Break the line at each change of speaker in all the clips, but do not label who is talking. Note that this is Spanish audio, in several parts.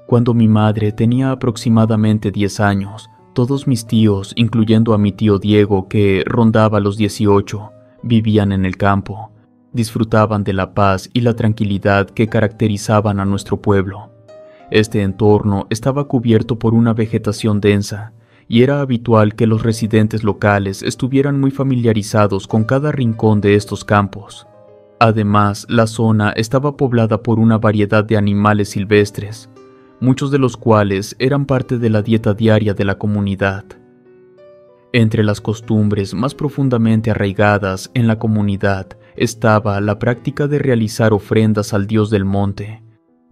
Cuando mi madre tenía aproximadamente 10 años, todos mis tíos, incluyendo a mi tío Diego, que rondaba los 18, vivían en el campo. Disfrutaban de la paz y la tranquilidad que caracterizaban a nuestro pueblo. Este entorno estaba cubierto por una vegetación densa, y era habitual que los residentes locales estuvieran muy familiarizados con cada rincón de estos campos. Además, la zona estaba poblada por una variedad de animales silvestres, muchos de los cuales eran parte de la dieta diaria de la comunidad. Entre las costumbres más profundamente arraigadas en la comunidad estaba la práctica de realizar ofrendas al dios del monte.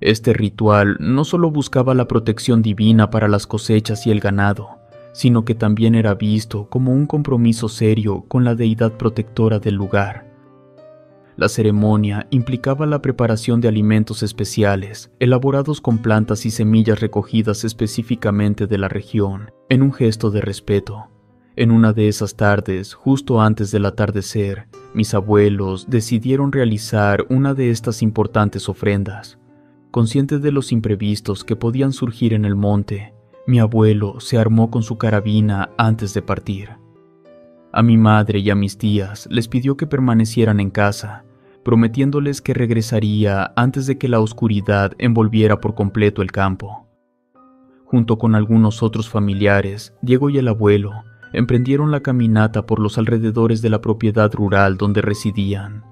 Este ritual no solo buscaba la protección divina para las cosechas y el ganado, sino que también era visto como un compromiso serio con la deidad protectora del lugar. La ceremonia implicaba la preparación de alimentos especiales, elaborados con plantas y semillas recogidas específicamente de la región, en un gesto de respeto. En una de esas tardes, justo antes del atardecer, mis abuelos decidieron realizar una de estas importantes ofrendas. Consciente de los imprevistos que podían surgir en el monte, mi abuelo se armó con su carabina antes de partir. A mi madre y a mis tías les pidió que permanecieran en casa, prometiéndoles que regresaría antes de que la oscuridad envolviera por completo el campo. Junto con algunos otros familiares, Diego y el abuelo emprendieron la caminata por los alrededores de la propiedad rural donde residían.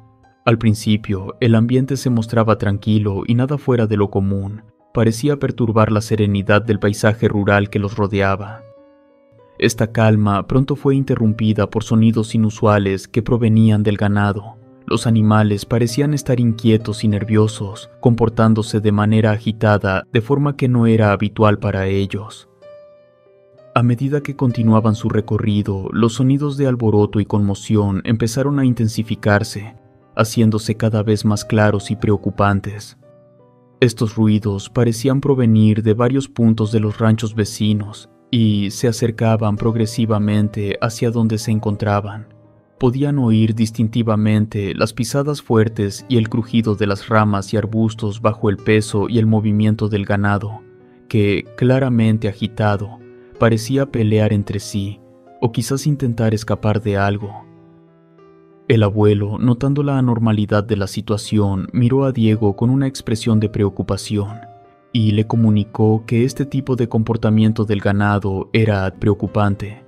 Al principio, el ambiente se mostraba tranquilo y nada fuera de lo común. Parecía perturbar la serenidad del paisaje rural que los rodeaba. Esta calma pronto fue interrumpida por sonidos inusuales que provenían del ganado. Los animales parecían estar inquietos y nerviosos, comportándose de manera agitada, de forma que no era habitual para ellos. A medida que continuaban su recorrido, los sonidos de alboroto y conmoción empezaron a intensificarse, haciéndose cada vez más claros y preocupantes. Estos ruidos parecían provenir de varios puntos de los ranchos vecinos y se acercaban progresivamente hacia donde se encontraban. Podían oír distintivamente las pisadas fuertes y el crujido de las ramas y arbustos bajo el peso y el movimiento del ganado, que, claramente agitado, parecía pelear entre sí, o quizás intentar escapar de algo. El abuelo, notando la anormalidad de la situación, miró a Diego con una expresión de preocupación y le comunicó que este tipo de comportamiento del ganado era preocupante.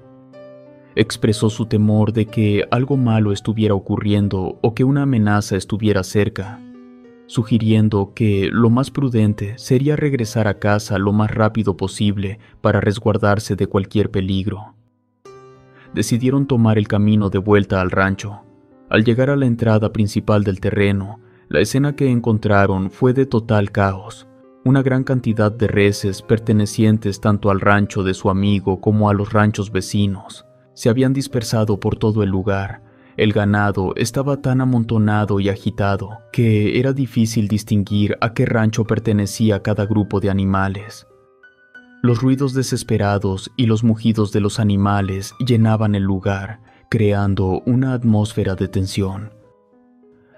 Expresó su temor de que algo malo estuviera ocurriendo o que una amenaza estuviera cerca, sugiriendo que lo más prudente sería regresar a casa lo más rápido posible para resguardarse de cualquier peligro. Decidieron tomar el camino de vuelta al rancho. Al llegar a la entrada principal del terreno, la escena que encontraron fue de total caos. Una gran cantidad de reses pertenecientes tanto al rancho de su amigo como a los ranchos vecinos se habían dispersado por todo el lugar. El ganado estaba tan amontonado y agitado que era difícil distinguir a qué rancho pertenecía cada grupo de animales. Los ruidos desesperados y los mugidos de los animales llenaban el lugar, creando una atmósfera de tensión.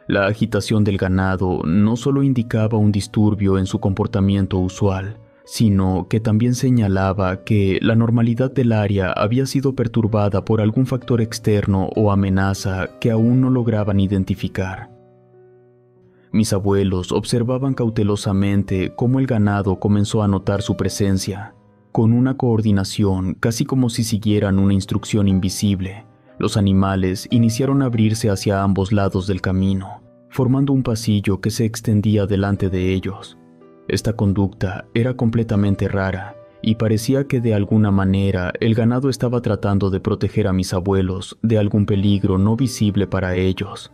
La agitación del ganado no solo indicaba un disturbio en su comportamiento usual, sino que también señalaba que la normalidad del área había sido perturbada por algún factor externo o amenaza que aún no lograban identificar. Mis abuelos observaban cautelosamente cómo el ganado comenzó a notar su presencia. Con una coordinación casi como si siguieran una instrucción invisible, los animales iniciaron a abrirse hacia ambos lados del camino, formando un pasillo que se extendía delante de ellos. Esta conducta era completamente rara y parecía que de alguna manera el ganado estaba tratando de proteger a mis abuelos de algún peligro no visible para ellos.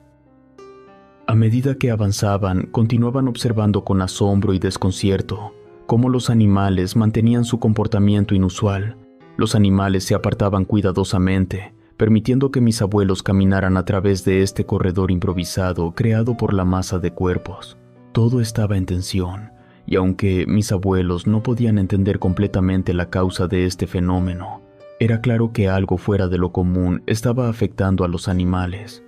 A medida que avanzaban, continuaban observando con asombro y desconcierto cómo los animales mantenían su comportamiento inusual. Los animales se apartaban cuidadosamente, permitiendo que mis abuelos caminaran a través de este corredor improvisado creado por la masa de cuerpos. Todo estaba en tensión, y aunque mis abuelos no podían entender completamente la causa de este fenómeno, era claro que algo fuera de lo común estaba afectando a los animales.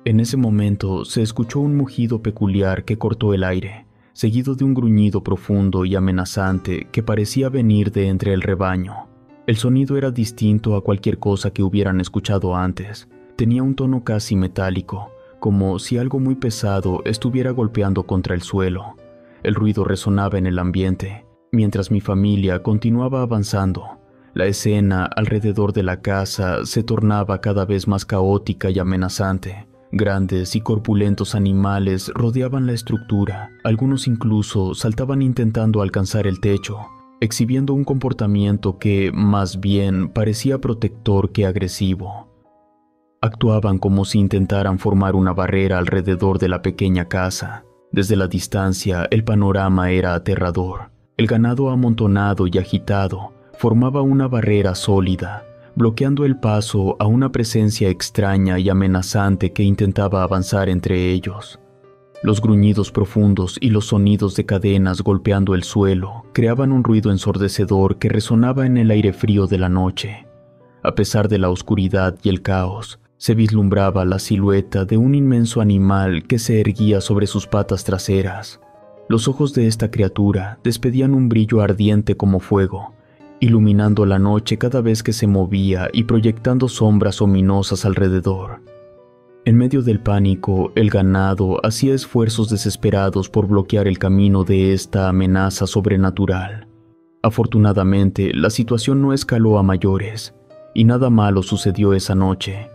En ese momento se escuchó un mugido peculiar que cortó el aire, seguido de un gruñido profundo y amenazante que parecía venir de entre el rebaño. El sonido era distinto a cualquier cosa que hubieran escuchado antes. Tenía un tono casi metálico, como si algo muy pesado estuviera golpeando contra el suelo. El ruido resonaba en el ambiente, mientras mi familia continuaba avanzando. La escena alrededor de la casa se tornaba cada vez más caótica y amenazante. Grandes y corpulentos animales rodeaban la estructura, algunos incluso saltaban intentando alcanzar el techo, exhibiendo un comportamiento que, más bien, parecía protector que agresivo. Actuaban como si intentaran formar una barrera alrededor de la pequeña casa. Desde la distancia, el panorama era aterrador. El ganado amontonado y agitado formaba una barrera sólida, bloqueando el paso a una presencia extraña y amenazante que intentaba avanzar entre ellos. Los gruñidos profundos y los sonidos de cadenas golpeando el suelo creaban un ruido ensordecedor que resonaba en el aire frío de la noche. A pesar de la oscuridad y el caos, se vislumbraba la silueta de un inmenso animal que se erguía sobre sus patas traseras. Los ojos de esta criatura despedían un brillo ardiente como fuego, iluminando la noche cada vez que se movía y proyectando sombras ominosas alrededor. En medio del pánico, el ganado hacía esfuerzos desesperados por bloquear el camino de esta amenaza sobrenatural. Afortunadamente, la situación no escaló a mayores, y nada malo sucedió esa noche.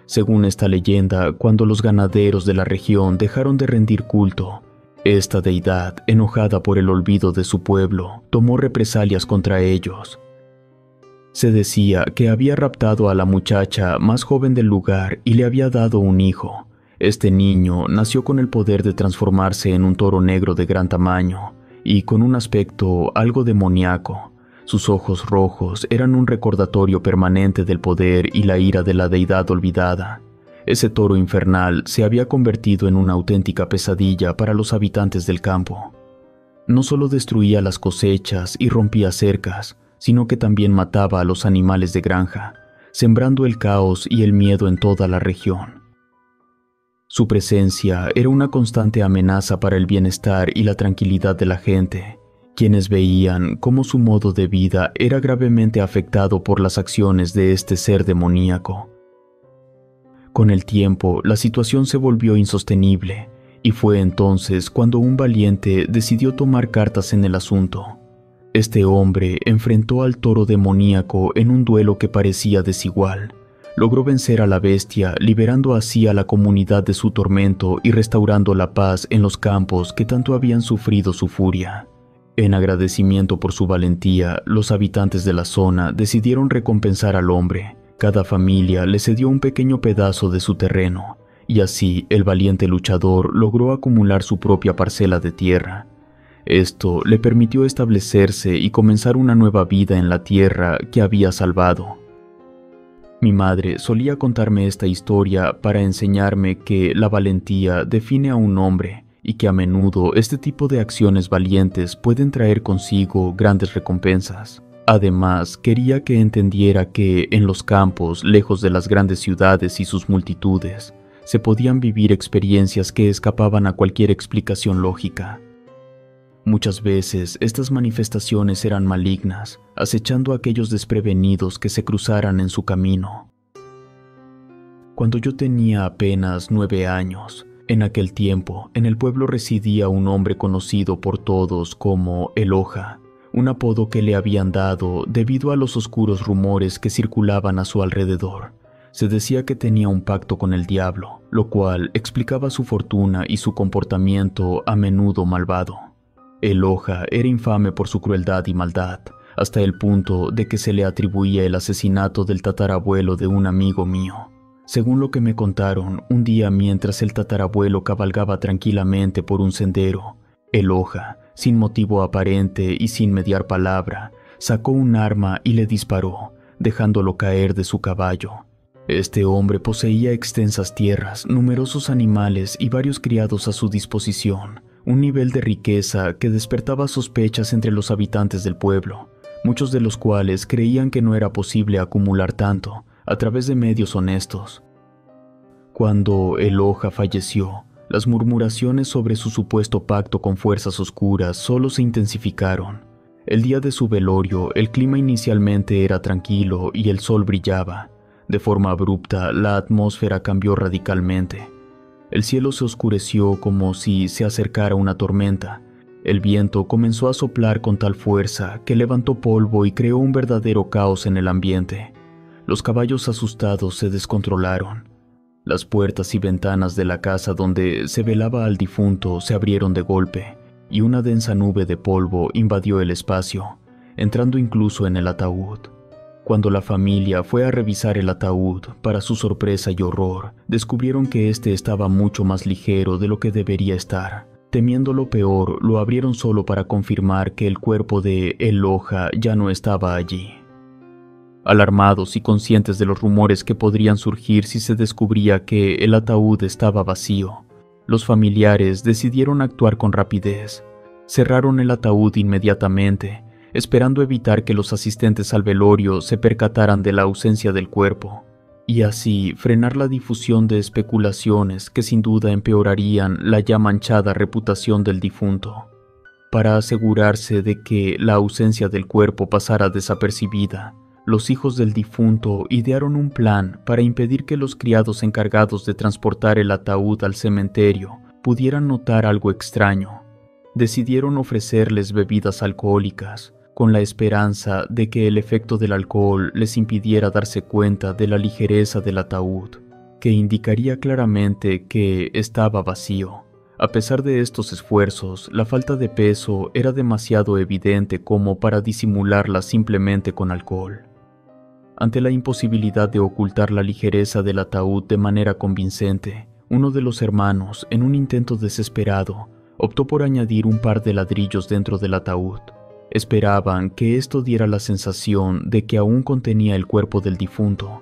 Según esta leyenda, cuando los ganaderos de la región dejaron de rendir culto, esta deidad, enojada por el olvido de su pueblo, tomó represalias contra ellos. Se decía que había raptado a la muchacha más joven del lugar y le había dado un hijo. Este niño nació con el poder de transformarse en un toro negro de gran tamaño y con un aspecto algo demoníaco. Sus ojos rojos eran un recordatorio permanente del poder y la ira de la deidad olvidada. Ese toro infernal se había convertido en una auténtica pesadilla para los habitantes del campo. No solo destruía las cosechas y rompía cercas, sino que también mataba a los animales de granja, sembrando el caos y el miedo en toda la región. Su presencia era una constante amenaza para el bienestar y la tranquilidad de la gente, quienes veían cómo su modo de vida era gravemente afectado por las acciones de este ser demoníaco. Con el tiempo, la situación se volvió insostenible, y fue entonces cuando un valiente decidió tomar cartas en el asunto. Este hombre enfrentó al toro demoníaco en un duelo que parecía desigual. Logró vencer a la bestia, liberando así a la comunidad de su tormento y restaurando la paz en los campos que tanto habían sufrido su furia. En agradecimiento por su valentía, los habitantes de la zona decidieron recompensar al hombre. Cada familia le cedió un pequeño pedazo de su terreno, y así el valiente luchador logró acumular su propia parcela de tierra. Esto le permitió establecerse y comenzar una nueva vida en la tierra que había salvado. Mi madre solía contarme esta historia para enseñarme que la valentía define a un hombre y que a menudo este tipo de acciones valientes pueden traer consigo grandes recompensas. Además, quería que entendiera que en los campos, lejos de las grandes ciudades y sus multitudes, se podían vivir experiencias que escapaban a cualquier explicación lógica. Muchas veces estas manifestaciones eran malignas, acechando a aquellos desprevenidos que se cruzaran en su camino. Cuando yo tenía apenas 9 años, en aquel tiempo, en el pueblo residía un hombre conocido por todos como El Hoja, un apodo que le habían dado debido a los oscuros rumores que circulaban a su alrededor. Se decía que tenía un pacto con el diablo, lo cual explicaba su fortuna y su comportamiento a menudo malvado. El Hoja era infame por su crueldad y maldad, hasta el punto de que se le atribuía el asesinato del tatarabuelo de un amigo mío. Según lo que me contaron, un día mientras el tatarabuelo cabalgaba tranquilamente por un sendero, El Hoja, sin motivo aparente y sin mediar palabra, sacó un arma y le disparó, dejándolo caer de su caballo. Este hombre poseía extensas tierras, numerosos animales y varios criados a su disposición, un nivel de riqueza que despertaba sospechas entre los habitantes del pueblo, muchos de los cuales creían que no era posible acumular tanto a través de medios honestos. Cuando El Hoja falleció, Las murmuraciones sobre su supuesto pacto con fuerzas oscuras solo se intensificaron. El día de su velorio, el clima inicialmente era tranquilo y el sol brillaba. De forma abrupta, la atmósfera cambió radicalmente. El cielo se oscureció como si se acercara una tormenta. El viento comenzó a soplar con tal fuerza que levantó polvo y creó un verdadero caos en el ambiente. Los caballos asustados se descontrolaron. Las puertas y ventanas de la casa donde se velaba al difunto se abrieron de golpe, y una densa nube de polvo invadió el espacio, entrando incluso en el ataúd. Cuando la familia fue a revisar el ataúd, para su sorpresa y horror, descubrieron que éste estaba mucho más ligero de lo que debería estar. Temiendo lo peor, lo abrieron solo para confirmar que el cuerpo de Eloja ya no estaba allí. Alarmados y conscientes de los rumores que podrían surgir si se descubría que el ataúd estaba vacío, los familiares decidieron actuar con rapidez. Cerraron el ataúd inmediatamente, esperando evitar que los asistentes al velorio se percataran de la ausencia del cuerpo, y así frenar la difusión de especulaciones que sin duda empeorarían la ya manchada reputación del difunto. Para asegurarse de que la ausencia del cuerpo pasara desapercibida, los hijos del difunto idearon un plan para impedir que los criados encargados de transportar el ataúd al cementerio pudieran notar algo extraño. Decidieron ofrecerles bebidas alcohólicas, con la esperanza de que el efecto del alcohol les impidiera darse cuenta de la ligereza del ataúd, que indicaría claramente que estaba vacío. A pesar de estos esfuerzos, la falta de peso era demasiado evidente como para disimularla simplemente con alcohol. Ante la imposibilidad de ocultar la ligereza del ataúd de manera convincente, uno de los hermanos, en un intento desesperado, optó por añadir un par de ladrillos dentro del ataúd. Esperaban que esto diera la sensación de que aún contenía el cuerpo del difunto.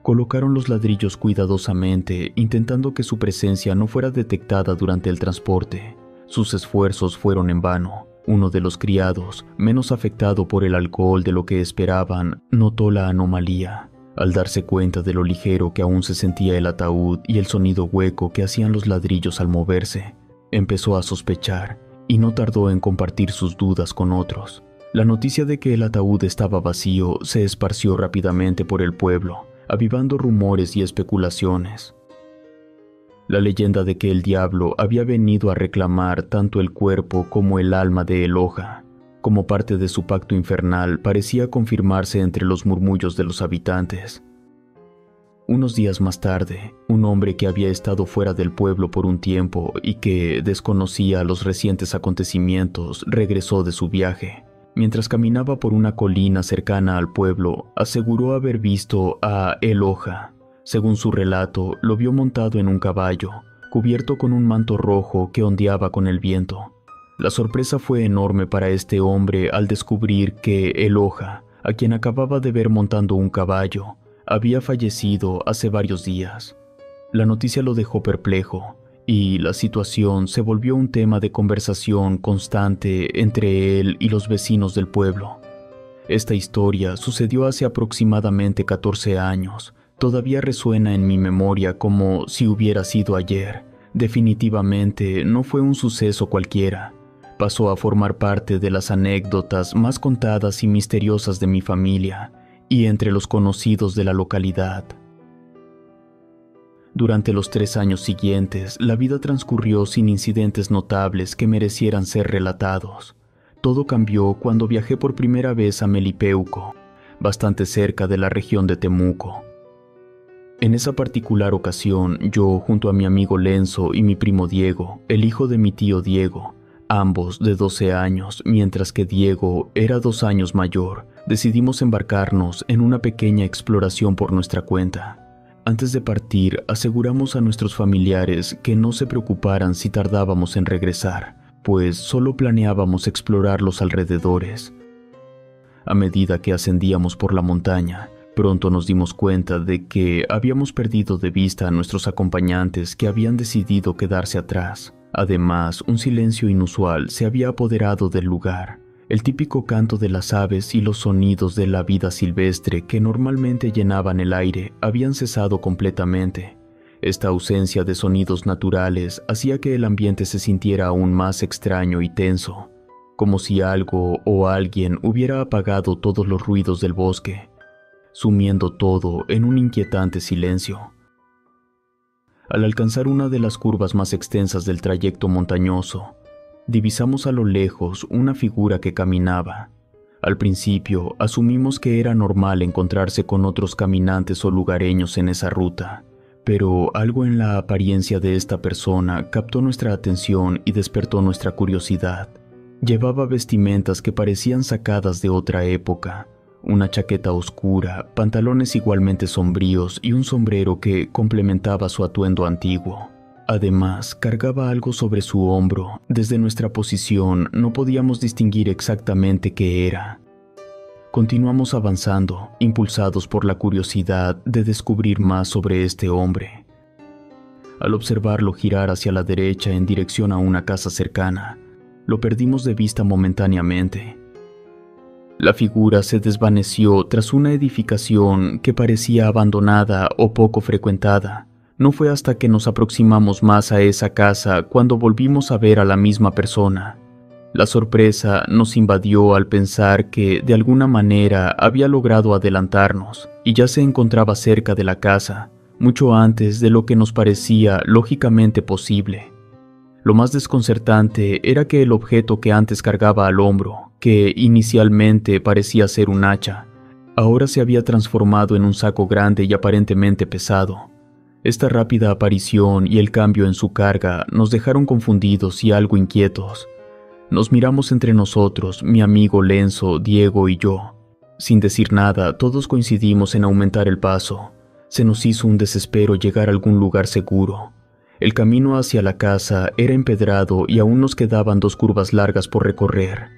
Colocaron los ladrillos cuidadosamente, intentando que su presencia no fuera detectada durante el transporte. Sus esfuerzos fueron en vano. Uno de los criados, menos afectado por el alcohol de lo que esperaban, notó la anomalía. Al darse cuenta de lo ligero que aún se sentía el ataúd y el sonido hueco que hacían los ladrillos al moverse, empezó a sospechar, y no tardó en compartir sus dudas con otros. La noticia de que el ataúd estaba vacío se esparció rápidamente por el pueblo, avivando rumores y especulaciones. La leyenda de que el diablo había venido a reclamar tanto el cuerpo como el alma de Eloja, como parte de su pacto infernal, parecía confirmarse entre los murmullos de los habitantes. Unos días más tarde, un hombre que había estado fuera del pueblo por un tiempo y que desconocía los recientes acontecimientos regresó de su viaje. Mientras caminaba por una colina cercana al pueblo, aseguró haber visto a Eloja. Según su relato, lo vio montado en un caballo, cubierto con un manto rojo que ondeaba con el viento. La sorpresa fue enorme para este hombre al descubrir que Eloja, a quien acababa de ver montando un caballo, había fallecido hace varios días. La noticia lo dejó perplejo, y la situación se volvió un tema de conversación constante entre él y los vecinos del pueblo. Esta historia sucedió hace aproximadamente 14 años. Todavía resuena en mi memoria como si hubiera sido ayer. Definitivamente no fue un suceso cualquiera. Pasó a formar parte de las anécdotas más contadas y misteriosas de mi familia y entre los conocidos de la localidad. Durante los 3 años siguientes, la vida transcurrió sin incidentes notables que merecieran ser relatados. Todo cambió cuando viajé por primera vez a Melipeuco, bastante cerca de la región de Temuco. En esa particular ocasión, yo, junto a mi amigo Lenzo y mi primo Diego, el hijo de mi tío Diego, ambos de 12 años, mientras que Diego era 2 años mayor, decidimos embarcarnos en una pequeña exploración por nuestra cuenta. Antes de partir, aseguramos a nuestros familiares que no se preocuparan si tardábamos en regresar, pues solo planeábamos explorar los alrededores. A medida que ascendíamos por la montaña, pronto nos dimos cuenta de que habíamos perdido de vista a nuestros acompañantes que habían decidido quedarse atrás. Además, un silencio inusual se había apoderado del lugar. El típico canto de las aves y los sonidos de la vida silvestre que normalmente llenaban el aire habían cesado completamente. Esta ausencia de sonidos naturales hacía que el ambiente se sintiera aún más extraño y tenso, como si algo o alguien hubiera apagado todos los ruidos del bosque, sumiendo todo en un inquietante silencio. Al alcanzar una de las curvas más extensas del trayecto montañoso, divisamos a lo lejos una figura que caminaba. Al principio asumimos que era normal encontrarse con otros caminantes o lugareños en esa ruta, pero algo en la apariencia de esta persona captó nuestra atención y despertó nuestra curiosidad. Llevaba vestimentas que parecían sacadas de otra época, una chaqueta oscura, pantalones igualmente sombríos y un sombrero que complementaba su atuendo antiguo. Además, cargaba algo sobre su hombro. Desde nuestra posición no podíamos distinguir exactamente qué era. Continuamos avanzando, impulsados por la curiosidad de descubrir más sobre este hombre. Al observarlo girar hacia la derecha en dirección a una casa cercana, lo perdimos de vista momentáneamente. La figura se desvaneció tras una edificación que parecía abandonada o poco frecuentada. No fue hasta que nos aproximamos más a esa casa cuando volvimos a ver a la misma persona. La sorpresa nos invadió al pensar que, de alguna manera, había logrado adelantarnos y ya se encontraba cerca de la casa, mucho antes de lo que nos parecía lógicamente posible. Lo más desconcertante era que el objeto que antes cargaba al hombro, que inicialmente parecía ser un hacha, ahora se había transformado en un saco grande y aparentemente pesado. Esta rápida aparición y el cambio en su carga nos dejaron confundidos y algo inquietos. Nos miramos entre nosotros, mi amigo Lenzo, Diego y yo. Sin decir nada, todos coincidimos en aumentar el paso. Se nos hizo un desespero llegar a algún lugar seguro. El camino hacia la casa era empedrado y aún nos quedaban 2 curvas largas por recorrer.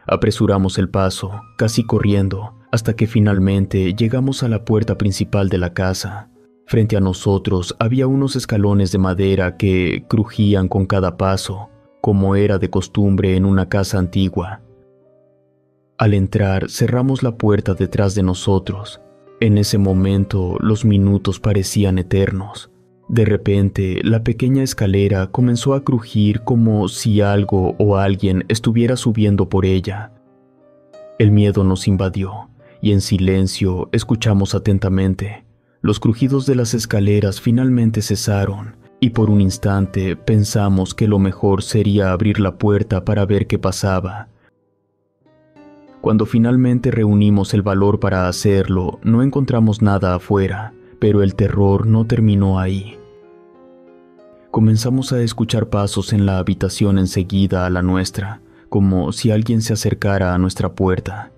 Apresuramos el paso, casi corriendo, hasta que finalmente llegamos a la puerta principal de la casa. Frente a nosotros había unos escalones de madera que crujían con cada paso, como era de costumbre en una casa antigua. Al entrar, cerramos la puerta detrás de nosotros. En ese momento, los minutos parecían eternos. De repente, la pequeña escalera comenzó a crujir como si algo o alguien estuviera subiendo por ella. El miedo nos invadió, y en silencio escuchamos atentamente. Los crujidos de las escaleras finalmente cesaron, y por un instante pensamos que lo mejor sería abrir la puerta para ver qué pasaba. Cuando finalmente reunimos el valor para hacerlo, no encontramos nada afuera, pero el terror no terminó ahí. Comenzamos a escuchar pasos en la habitación enseguida a la nuestra, como si alguien se acercara a nuestra puerta.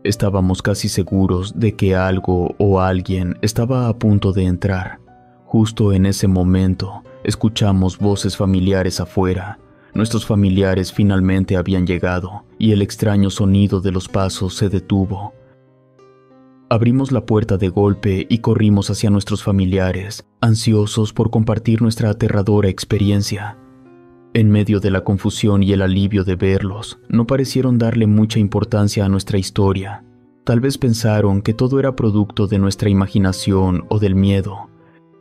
Estábamos casi seguros de que algo o alguien estaba a punto de entrar. Justo en ese momento, escuchamos voces familiares afuera. Nuestros familiares finalmente habían llegado, y el extraño sonido de los pasos se detuvo. Abrimos la puerta de golpe y corrimos hacia nuestros familiares, ansiosos por compartir nuestra aterradora experiencia. En medio de la confusión y el alivio de verlos, no parecieron darle mucha importancia a nuestra historia. Tal vez pensaron que todo era producto de nuestra imaginación o del miedo,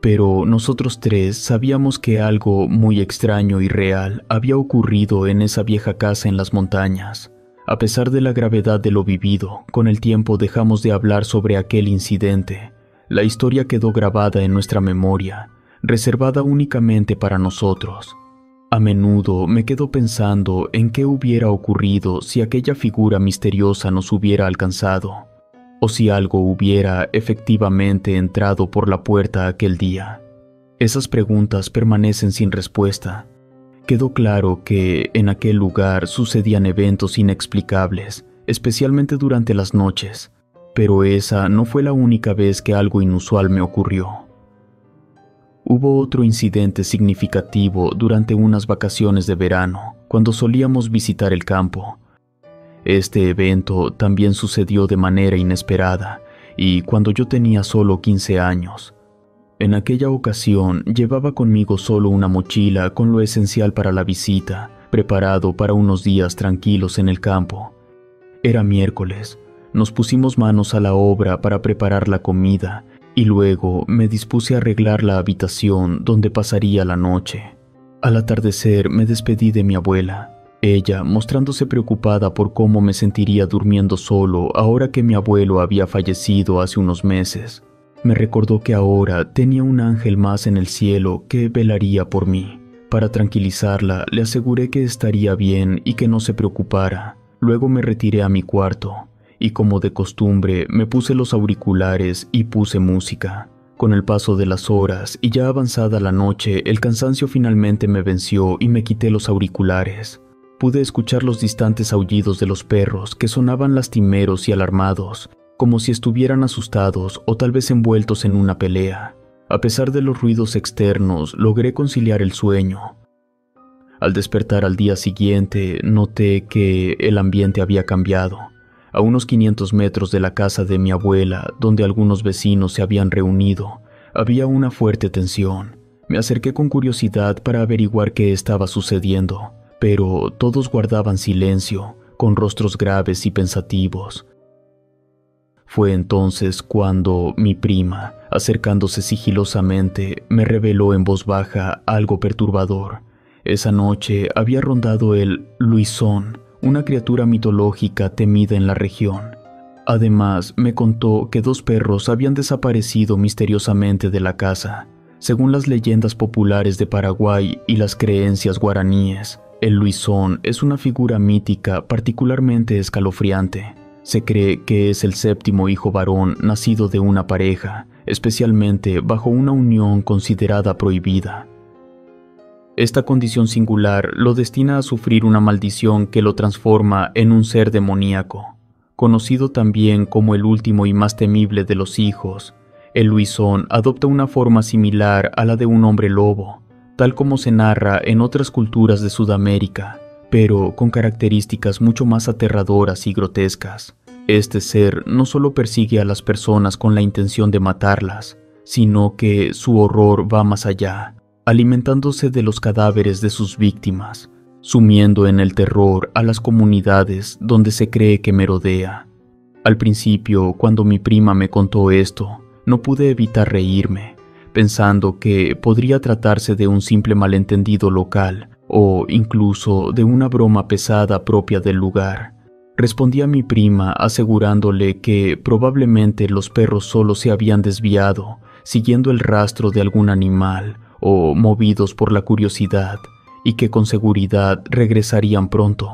pero nosotros 3 sabíamos que algo muy extraño y real había ocurrido en esa vieja casa en las montañas. A pesar de la gravedad de lo vivido, con el tiempo dejamos de hablar sobre aquel incidente. La historia quedó grabada en nuestra memoria, reservada únicamente para nosotros. A menudo me quedo pensando en qué hubiera ocurrido si aquella figura misteriosa nos hubiera alcanzado, o si algo hubiera efectivamente entrado por la puerta aquel día. Esas preguntas permanecen sin respuesta. Quedó claro que en aquel lugar sucedían eventos inexplicables, especialmente durante las noches, pero esa no fue la única vez que algo inusual me ocurrió. Hubo otro incidente significativo durante unas vacaciones de verano, cuando solíamos visitar el campo. Este evento también sucedió de manera inesperada, y cuando yo tenía solo 15 años. En aquella ocasión llevaba conmigo solo una mochila con lo esencial para la visita, preparado para unos días tranquilos en el campo. Era miércoles, nos pusimos manos a la obra para preparar la comida, y luego me dispuse a arreglar la habitación donde pasaría la noche. Al atardecer me despedí de mi abuela, ella mostrándose preocupada por cómo me sentiría durmiendo solo ahora que mi abuelo había fallecido hace unos meses. Me recordó que ahora tenía un ángel más en el cielo que velaría por mí. Para tranquilizarla, le aseguré que estaría bien y que no se preocupara. Luego me retiré a mi cuarto, y como de costumbre, me puse los auriculares y puse música. Con el paso de las horas y ya avanzada la noche, el cansancio finalmente me venció y me quité los auriculares. Pude escuchar los distantes aullidos de los perros que sonaban lastimeros y alarmados, como si estuvieran asustados o tal vez envueltos en una pelea. A pesar de los ruidos externos, logré conciliar el sueño. Al despertar al día siguiente, noté que el ambiente había cambiado. A unos 500 metros de la casa de mi abuela, donde algunos vecinos se habían reunido, había una fuerte tensión. Me acerqué con curiosidad para averiguar qué estaba sucediendo, pero todos guardaban silencio, con rostros graves y pensativos. Fue entonces cuando mi prima, acercándose sigilosamente, me reveló en voz baja algo perturbador. Esa noche había rondado el Luisón, una criatura mitológica temida en la región. Además, me contó que 2 perros habían desaparecido misteriosamente de la casa. Según las leyendas populares de Paraguay y las creencias guaraníes, el Luisón es una figura mítica particularmente escalofriante. Se cree que es el 7º hijo varón nacido de una pareja, especialmente bajo una unión considerada prohibida. Esta condición singular lo destina a sufrir una maldición que lo transforma en un ser demoníaco. Conocido también como el último y más temible de los hijos, el Luisón adopta una forma similar a la de un hombre lobo, tal como se narra en otras culturas de Sudamérica, pero con características mucho más aterradoras y grotescas. Este ser no solo persigue a las personas con la intención de matarlas, sino que su horror va más allá, alimentándose de los cadáveres de sus víctimas, sumiendo en el terror a las comunidades donde se cree que merodea. Al principio, cuando mi prima me contó esto, no pude evitar reírme, pensando que podría tratarse de un simple malentendido local o incluso de una broma pesada propia del lugar. Respondí a mi prima asegurándole que probablemente los perros solo se habían desviado, siguiendo el rastro de algún animal o movidos por la curiosidad, y que con seguridad regresarían pronto.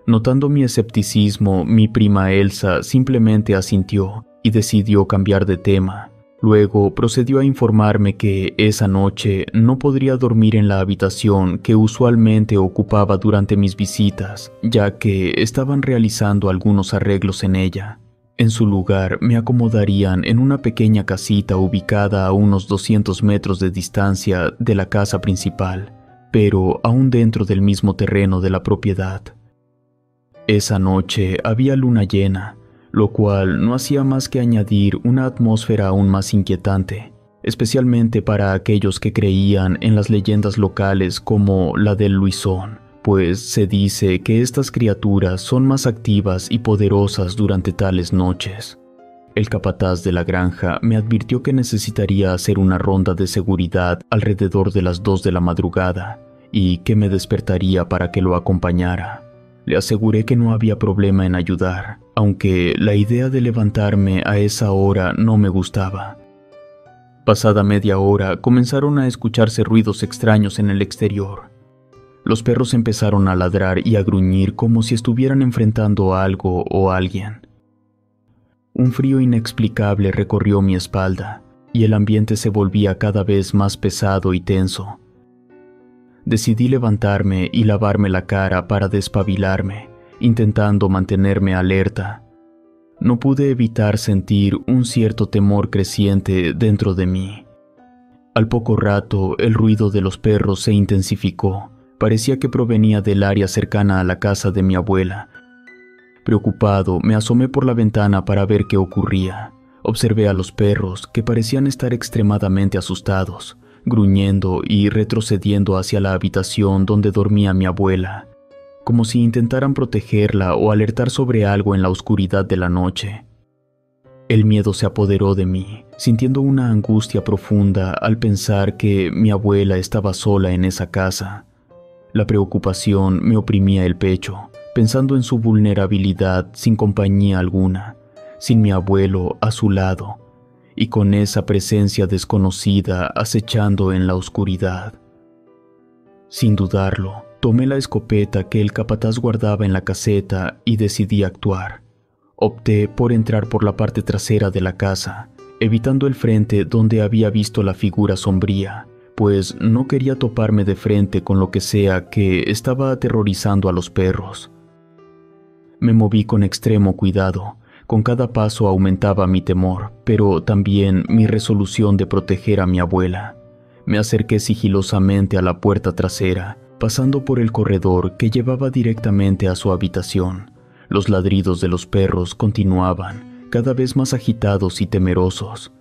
Notando mi escepticismo, mi prima Elsa simplemente asintió y decidió cambiar de tema. Luego procedió a informarme que esa noche no podría dormir en la habitación que usualmente ocupaba durante mis visitas, ya que estaban realizando algunos arreglos en ella. En su lugar me acomodarían en una pequeña casita ubicada a unos 200 metros de distancia de la casa principal, pero aún dentro del mismo terreno de la propiedad. Esa noche había luna llena, lo cual no hacía más que añadir una atmósfera aún más inquietante, especialmente para aquellos que creían en las leyendas locales como la del Luisón, pues se dice que estas criaturas son más activas y poderosas durante tales noches. El capataz de la granja me advirtió que necesitaría hacer una ronda de seguridad alrededor de las 2 de la madrugada y que me despertaría para que lo acompañara. Le aseguré que no había problema en ayudar, aunque la idea de levantarme a esa hora no me gustaba. Pasada media hora comenzaron a escucharse ruidos extraños en el exterior. Los perros empezaron a ladrar y a gruñir como si estuvieran enfrentando a algo o a alguien. Un frío inexplicable recorrió mi espalda y el ambiente se volvía cada vez más pesado y tenso. Decidí levantarme y lavarme la cara para despabilarme, intentando mantenerme alerta. No pude evitar sentir un cierto temor creciente dentro de mí. Al poco rato, el ruido de los perros se intensificó. Parecía que provenía del área cercana a la casa de mi abuela. Preocupado, me asomé por la ventana para ver qué ocurría. Observé a los perros, que parecían estar extremadamente asustados, gruñendo y retrocediendo hacia la habitación donde dormía mi abuela, como si intentaran protegerla o alertar sobre algo en la oscuridad de la noche. El miedo se apoderó de mí, sintiendo una angustia profunda al pensar que mi abuela estaba sola en esa casa. La preocupación me oprimía el pecho, pensando en su vulnerabilidad sin compañía alguna, sin mi abuelo a su lado, y con esa presencia desconocida acechando en la oscuridad. Sin dudarlo, tomé la escopeta que el capataz guardaba en la caseta y decidí actuar. Opté por entrar por la parte trasera de la casa, evitando el frente donde había visto la figura sombría, pues no quería toparme de frente con lo que sea que estaba aterrorizando a los perros. Me moví con extremo cuidado. Con cada paso aumentaba mi temor, pero también mi resolución de proteger a mi abuela. Me acerqué sigilosamente a la puerta trasera, pasando por el corredor que llevaba directamente a su habitación. Los ladridos de los perros continuaban, cada vez más agitados y temerosos.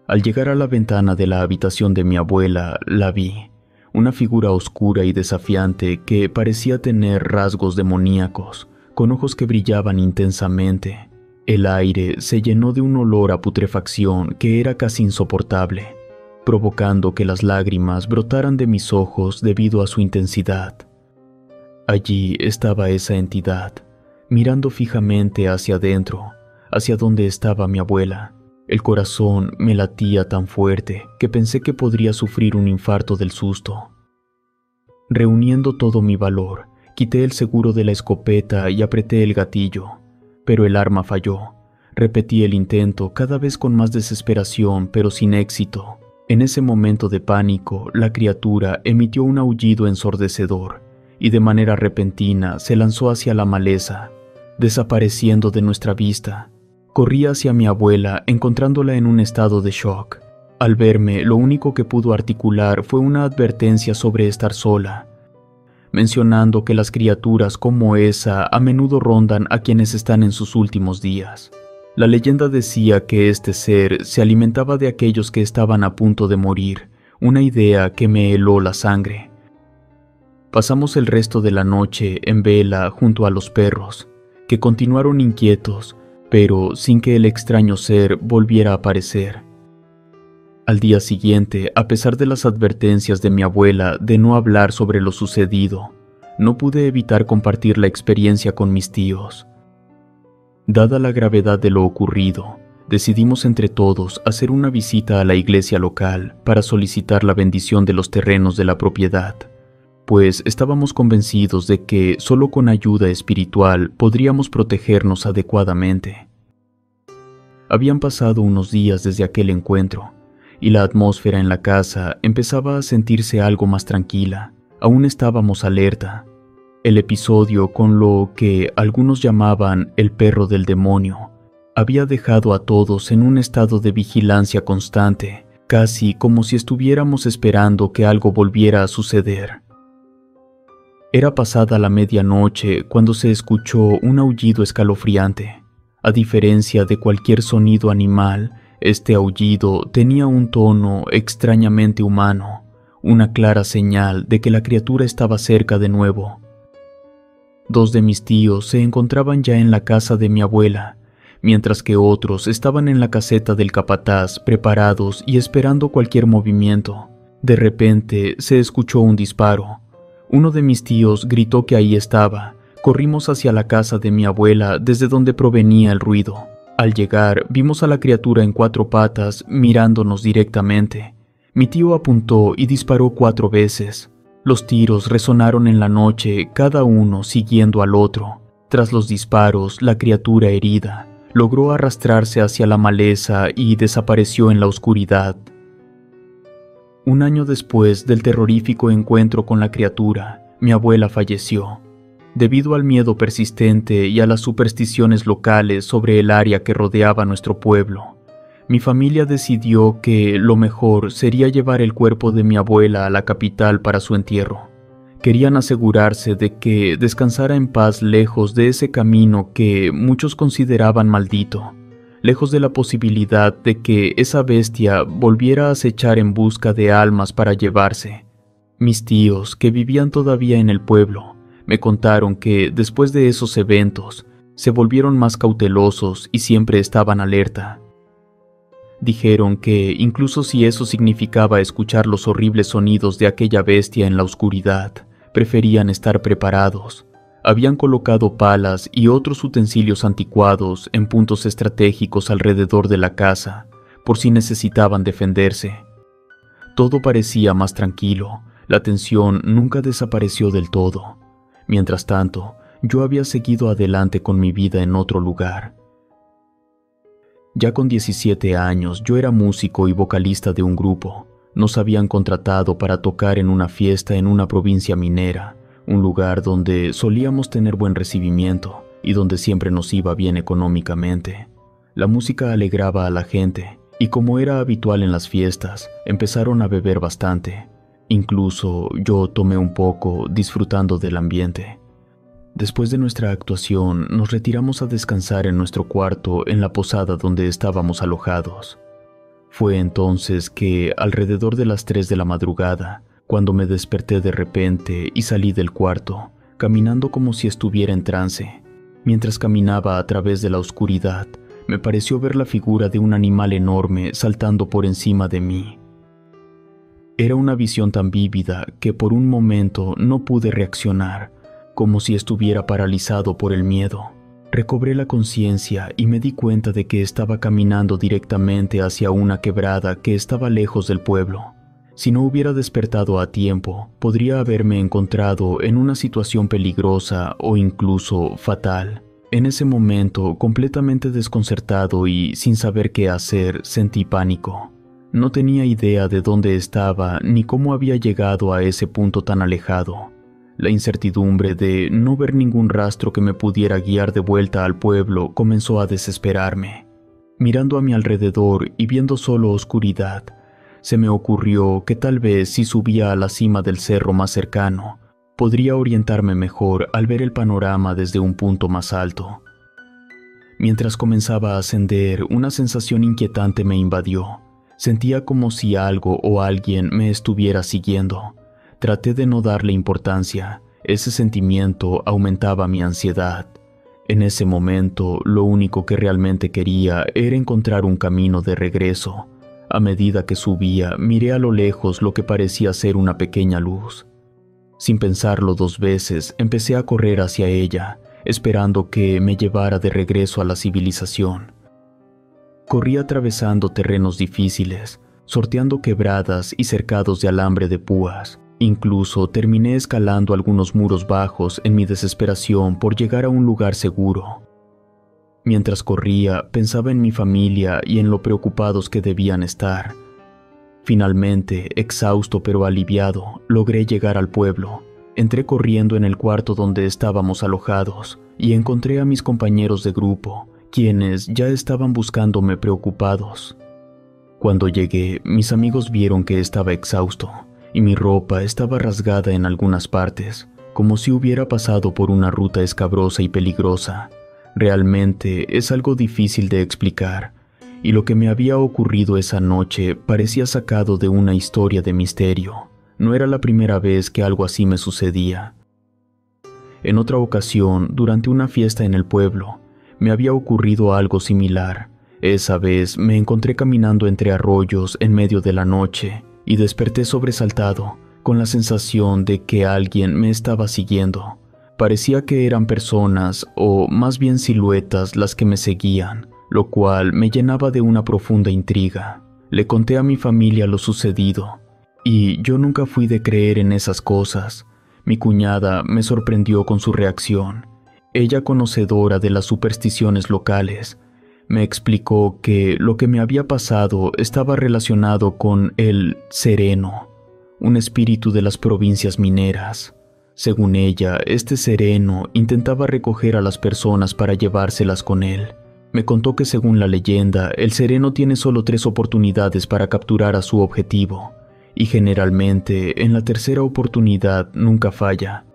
Al llegar a la ventana de la habitación de mi abuela, la vi, una figura oscura y desafiante que parecía tener rasgos demoníacos, con ojos que brillaban intensamente. El aire se llenó de un olor a putrefacción que era casi insoportable, provocando que las lágrimas brotaran de mis ojos debido a su intensidad. Allí estaba esa entidad, mirando fijamente hacia adentro, hacia donde estaba mi abuela. El corazón me latía tan fuerte que pensé que podría sufrir un infarto del susto. Reuniendo todo mi valor, quité el seguro de la escopeta y apreté el gatillo, pero el arma falló. Repetí el intento cada vez con más desesperación, pero sin éxito. En ese momento de pánico, la criatura emitió un aullido ensordecedor y de manera repentina se lanzó hacia la maleza, desapareciendo de nuestra vista. Corrí hacia mi abuela, encontrándola en un estado de shock. Al verme, lo único que pudo articular fue una advertencia sobre estar sola, mencionando que las criaturas como esa a menudo rondan a quienes están en sus últimos días. La leyenda decía que este ser se alimentaba de aquellos que estaban a punto de morir, una idea que me heló la sangre. Pasamos el resto de la noche en vela junto a los perros, que continuaron inquietos, pero sin que el extraño ser volviera a aparecer. Al día siguiente, a pesar de las advertencias de mi abuela de no hablar sobre lo sucedido, no pude evitar compartir la experiencia con mis tíos. Dada la gravedad de lo ocurrido, decidimos entre todos hacer una visita a la iglesia local para solicitar la bendición de los terrenos de la propiedad, pues estábamos convencidos de que solo con ayuda espiritual podríamos protegernos adecuadamente. Habían pasado unos días desde aquel encuentro, y la atmósfera en la casa empezaba a sentirse algo más tranquila. Aún estábamos alerta. El episodio con lo que algunos llamaban el perro del demonio había dejado a todos en un estado de vigilancia constante, casi como si estuviéramos esperando que algo volviera a suceder. Era pasada la medianoche cuando se escuchó un aullido escalofriante. A diferencia de cualquier sonido animal, este aullido tenía un tono extrañamente humano, una clara señal de que la criatura estaba cerca de nuevo. Dos de mis tíos se encontraban ya en la casa de mi abuela, mientras que otros estaban en la caseta del capataz preparados y esperando cualquier movimiento. De repente se escuchó un disparo. Uno de mis tíos gritó que ahí estaba. Corrimos hacia la casa de mi abuela desde donde provenía el ruido. Al llegar, vimos a la criatura en 4 patas mirándonos directamente. Mi tío apuntó y disparó 4 veces. Los tiros resonaron en la noche, cada uno siguiendo al otro. Tras los disparos, la criatura herida logró arrastrarse hacia la maleza y desapareció en la oscuridad. Un año después del terrorífico encuentro con la criatura, mi abuela falleció. Debido al miedo persistente y a las supersticiones locales sobre el área que rodeaba nuestro pueblo, mi familia decidió que lo mejor sería llevar el cuerpo de mi abuela a la capital para su entierro. Querían asegurarse de que descansara en paz lejos de ese camino que muchos consideraban maldito, lejos de la posibilidad de que esa bestia volviera a acechar en busca de almas para llevarse. Mis tíos, que vivían todavía en el pueblo, me contaron que después de esos eventos Se volvieron más cautelosos y siempre estaban alerta. Dijeron que, incluso si eso significaba escuchar los horribles sonidos de aquella bestia en la oscuridad, preferían estar preparados. Habían colocado palas y otros utensilios anticuados en puntos estratégicos alrededor de la casa, por si necesitaban defenderse. Todo parecía más tranquilo, la tensión nunca desapareció del todo. Mientras tanto, yo había seguido adelante con mi vida en otro lugar. Ya con 17 años, yo era músico y vocalista de un grupo. Nos habían contratado para tocar en una fiesta en una provincia minera, un lugar donde solíamos tener buen recibimiento y donde siempre nos iba bien económicamente. La música alegraba a la gente, y como era habitual en las fiestas, empezaron a beber bastante. Incluso yo tomé un poco, disfrutando del ambiente. Después de nuestra actuación, nos retiramos a descansar en nuestro cuarto en la posada donde estábamos alojados. Fue entonces que, alrededor de las 3 de la madrugada, cuando me desperté de repente y salí del cuarto, caminando como si estuviera en trance. Mientras caminaba a través de la oscuridad, me pareció ver la figura de un animal enorme saltando por encima de mí. Era una visión tan vívida que por un momento no pude reaccionar, como si estuviera paralizado por el miedo. Recobré la conciencia y me di cuenta de que estaba caminando directamente hacia una quebrada que estaba lejos del pueblo. Si no hubiera despertado a tiempo, podría haberme encontrado en una situación peligrosa o incluso fatal. En ese momento, completamente desconcertado y sin saber qué hacer, sentí pánico. No tenía idea de dónde estaba ni cómo había llegado a ese punto tan alejado. La incertidumbre de no ver ningún rastro que me pudiera guiar de vuelta al pueblo comenzó a desesperarme. Mirando a mi alrededor y viendo solo oscuridad, se me ocurrió que tal vez si subía a la cima del cerro más cercano, podría orientarme mejor al ver el panorama desde un punto más alto. Mientras comenzaba a ascender, una sensación inquietante me invadió. Sentía como si algo o alguien me estuviera siguiendo. Traté de no darle importancia. Ese sentimiento aumentaba mi ansiedad. En ese momento, lo único que realmente quería era encontrar un camino de regreso. A medida que subía, miré a lo lejos lo que parecía ser una pequeña luz. Sin pensarlo 2 veces, empecé a correr hacia ella, esperando que me llevara de regreso a la civilización. Corrí atravesando terrenos difíciles, sorteando quebradas y cercados de alambre de púas. Incluso terminé escalando algunos muros bajos en mi desesperación por llegar a un lugar seguro. Mientras corría, pensaba en mi familia y en lo preocupados que debían estar. Finalmente, exhausto pero aliviado, logré llegar al pueblo. Entré corriendo en el cuarto donde estábamos alojados y encontré a mis compañeros de grupo, quienes ya estaban buscándome preocupados. Cuando llegué, mis amigos vieron que estaba exhausto y mi ropa estaba rasgada en algunas partes, como si hubiera pasado por una ruta escabrosa y peligrosa. Realmente es algo difícil de explicar, y lo que me había ocurrido esa noche parecía sacado de una historia de misterio. No era la primera vez que algo así me sucedía. En otra ocasión, durante una fiesta en el pueblo, me había ocurrido algo similar. Esa vez me encontré caminando entre arroyos en medio de la noche y desperté sobresaltado, con la sensación de que alguien me estaba siguiendo. Parecía que eran personas, o más bien siluetas, las que me seguían, lo cual me llenaba de una profunda intriga. Le conté a mi familia lo sucedido, y yo nunca fui de creer en esas cosas. Mi cuñada me sorprendió con su reacción. Ella, conocedora de las supersticiones locales, me explicó que lo que me había pasado estaba relacionado con el sereno, un espíritu de las provincias mineras. Según ella, este sereno intentaba recoger a las personas para llevárselas con él. Me contó que según la leyenda, el sereno tiene solo 3 oportunidades para capturar a su objetivo, y generalmente en la tercera oportunidad nunca falla.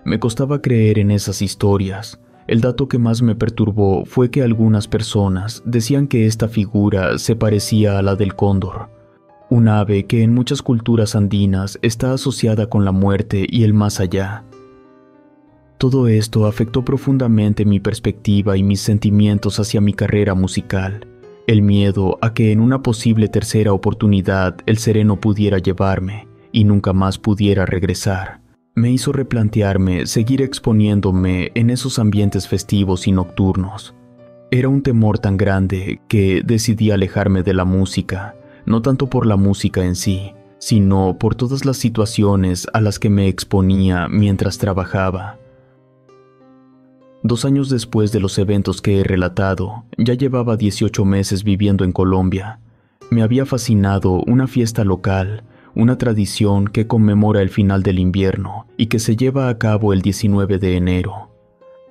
Me costaba creer en esas historias. El dato que más me perturbó fue que algunas personas decían que esta figura se parecía a la del cóndor, un ave que en muchas culturas andinas está asociada con la muerte y el más allá. Todo esto afectó profundamente mi perspectiva y mis sentimientos hacia mi carrera musical. El miedo a que en una posible tercera oportunidad el sereno pudiera llevarme y nunca más pudiera regresar, me hizo replantearme seguir exponiéndome en esos ambientes festivos y nocturnos. Era un temor tan grande que decidí alejarme de la música, no tanto por la música en sí, sino por todas las situaciones a las que me exponía mientras trabajaba. 2 años después de los eventos que he relatado, ya llevaba 18 meses viviendo en Colombia. Me había fascinado una fiesta local, una tradición que conmemora el final del invierno y que se lleva a cabo el 19 de enero.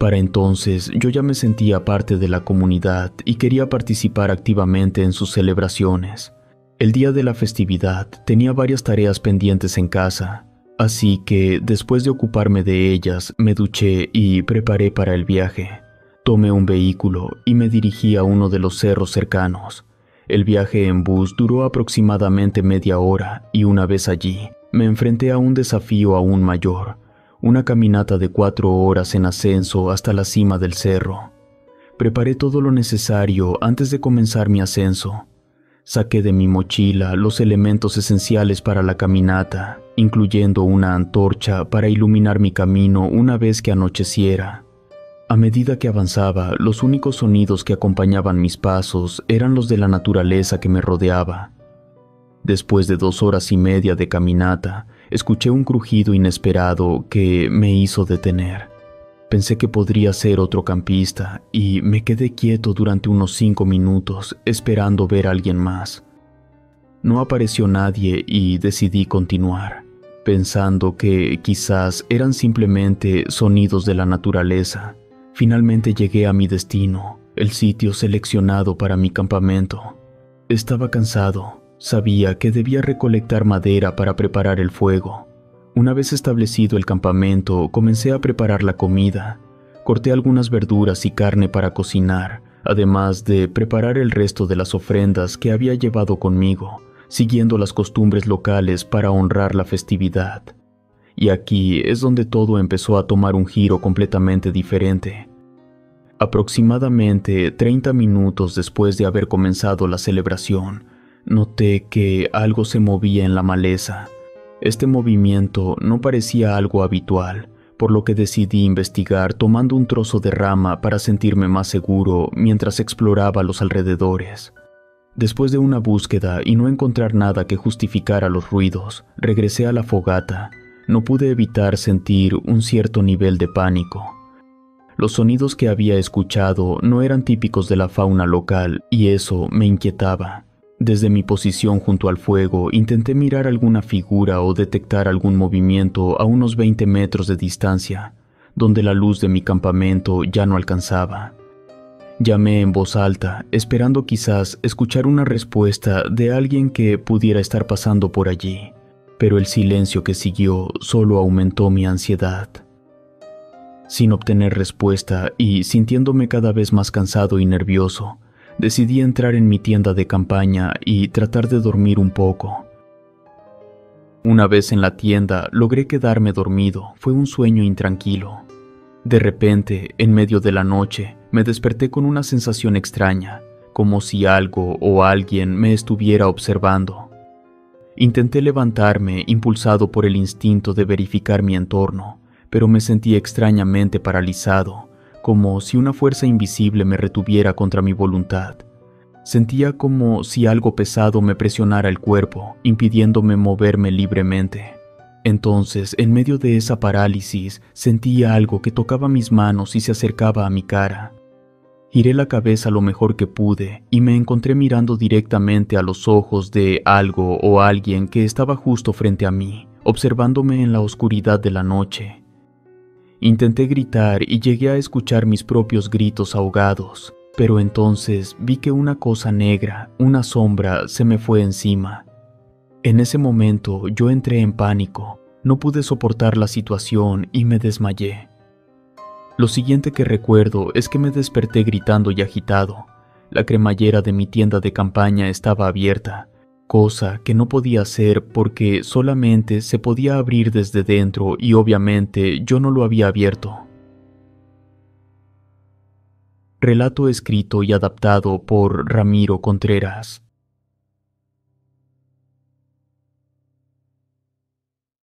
Para entonces yo ya me sentía parte de la comunidad y quería participar activamente en sus celebraciones. El día de la festividad tenía varias tareas pendientes en casa, así que después de ocuparme de ellas me duché y preparé para el viaje. Tomé un vehículo y me dirigí a uno de los cerros cercanos. El viaje en bus duró aproximadamente media hora y una vez allí me enfrenté a un desafío aún mayor, una caminata de 4 horas en ascenso hasta la cima del cerro. Preparé todo lo necesario antes de comenzar mi ascenso. Saqué de mi mochila los elementos esenciales para la caminata, incluyendo una antorcha para iluminar mi camino una vez que anocheciera. A medida que avanzaba, los únicos sonidos que acompañaban mis pasos eran los de la naturaleza que me rodeaba. Después de 2 horas y media de caminata, escuché un crujido inesperado que me hizo detener. Pensé que podría ser otro campista y me quedé quieto durante unos 5 minutos esperando ver a alguien más. No apareció nadie y decidí continuar, pensando que quizás eran simplemente sonidos de la naturaleza. Finalmente llegué a mi destino, el sitio seleccionado para mi campamento. Estaba cansado, sabía que debía recolectar madera para preparar el fuego. Una vez establecido el campamento, comencé a preparar la comida. Corté algunas verduras y carne para cocinar, además de preparar el resto de las ofrendas que había llevado conmigo, siguiendo las costumbres locales para honrar la festividad. Y aquí es donde todo empezó a tomar un giro completamente diferente. Aproximadamente 30 minutos después de haber comenzado la celebración, noté que algo se movía en la maleza. Este movimiento no parecía algo habitual, por lo que decidí investigar tomando un trozo de rama para sentirme más seguro mientras exploraba los alrededores. Después de una búsqueda y no encontrar nada que justificara los ruidos, regresé a la fogata. No pude evitar sentir un cierto nivel de pánico. Los sonidos que había escuchado no eran típicos de la fauna local y eso me inquietaba. Desde mi posición junto al fuego intenté mirar alguna figura o detectar algún movimiento a unos 20 metros de distancia, donde la luz de mi campamento ya no alcanzaba. Llamé en voz alta, esperando quizás escuchar una respuesta de alguien que pudiera estar pasando por allí, pero el silencio que siguió solo aumentó mi ansiedad. Sin obtener respuesta y sintiéndome cada vez más cansado y nervioso, decidí entrar en mi tienda de campaña y tratar de dormir un poco. Una vez en la tienda, logré quedarme dormido. Fue un sueño intranquilo. De repente, en medio de la noche, me desperté con una sensación extraña, como si algo o alguien me estuviera observando. Intenté levantarme, impulsado por el instinto de verificar mi entorno, pero me sentí extrañamente paralizado, como si una fuerza invisible me retuviera contra mi voluntad. Sentía como si algo pesado me presionara el cuerpo, impidiéndome moverme libremente. Entonces, en medio de esa parálisis, sentí algo que tocaba mis manos y se acercaba a mi cara. Giré la cabeza lo mejor que pude y me encontré mirando directamente a los ojos de algo o alguien que estaba justo frente a mí, observándome en la oscuridad de la noche. Intenté gritar y llegué a escuchar mis propios gritos ahogados, pero entonces vi que una cosa negra, una sombra, se me fue encima. En ese momento yo entré en pánico, no pude soportar la situación y me desmayé. Lo siguiente que recuerdo es que me desperté gritando y agitado. La cremallera de mi tienda de campaña estaba abierta, cosa que no podía hacer porque solamente se podía abrir desde dentro y obviamente yo no lo había abierto. Relato escrito y adaptado por Ramiro Contreras.